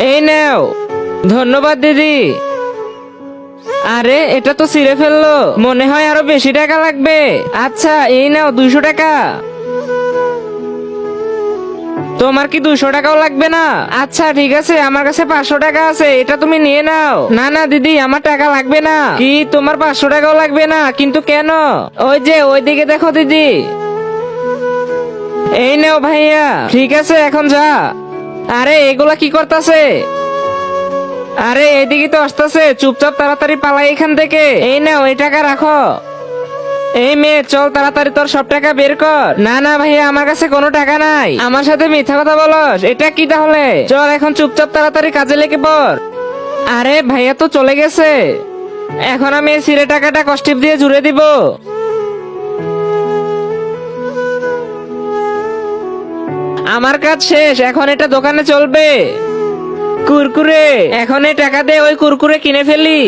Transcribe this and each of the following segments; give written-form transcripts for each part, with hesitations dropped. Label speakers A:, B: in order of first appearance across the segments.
A: এই নাও। ধন্যবাদ দিদি। আরে এটা তো ছিঁড়ে ফেললো, মনে হয় আরো বেশি টাকা লাগবে। আচ্ছা এই নাও 200 টাকা। তোমার কি 200 টাকাও লাগবে না? আচ্ছা ঠিক আছে, আমার কাছে 500 টাকা আছে, এটা তুমি নিয়ে নাও। না না দিদি, আমার টাকা লাগবে না। কি তোমার 500 টাকাও লাগবে না? কিন্তু কেন? ওই যে ওইদিকে দেখো দিদি। এই নাও ভাইয়া, ঠিক আছে এখন যা। আরে এগুলা কি করতেছে? আরে এইদিকে তো আসতেছে, চুপচাপ তাড়াতাড়ি পালাই এখান থেকে। এই নাও, এই টাকা রাখো। এই মেয়ে চল তাড়াতাড়ি তোর সব টাকা বের কর। না না ভাইয়া, আমার কাছে কোনো টাকা নাই। আমার সাথে মিথ্যা কথা বলস, এটা কি তাহলে? চল এখন চুপচাপ তাড়াতাড়ি কাজে লেগে পড়। আরে ভাইয়া তো চলে গেছে, এখন আমি এই ছিঁড়ে টাকাটা কষ্টিপ দিয়ে জুড়ে দিব। আমার কাজ শেষ, এখন এটা দোকানে চলবে। কুরকুরে, এখন এই টাকা দিয়ে ওই কুরকুরে কিনে ফেলি।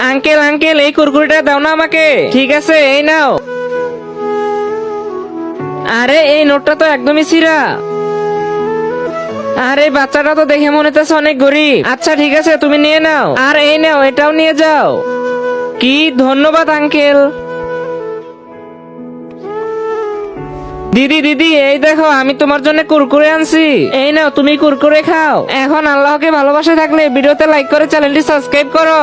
A: আঙ্কেল আঙ্কেল, এই কুরকুরেটা দাও না আমাকে। ঠিক আছে এই নাও। আরে এই নোটটা তো একদমই ছিঁড়া। আরে বাচ্চাটা তো দেখে মনে হচ্ছে অনেক গরিব। আচ্ছা ঠিক আছে, তুমি নিয়ে নাও। আর এই নাও, এটাও নিয়ে যাও। কি ধন্যবাদ আঙ্কেল। দিদি দিদি, এই দেখো আমি তোমার জন্য কুরকুরে আনছি। এই নাও, তুমি কুরকুরে খাও। এখন আল্লাহকে ভালোবাসা থাকলে ভিডিওতে লাইক করে চ্যানেলটি সাবস্ক্রাইব করো।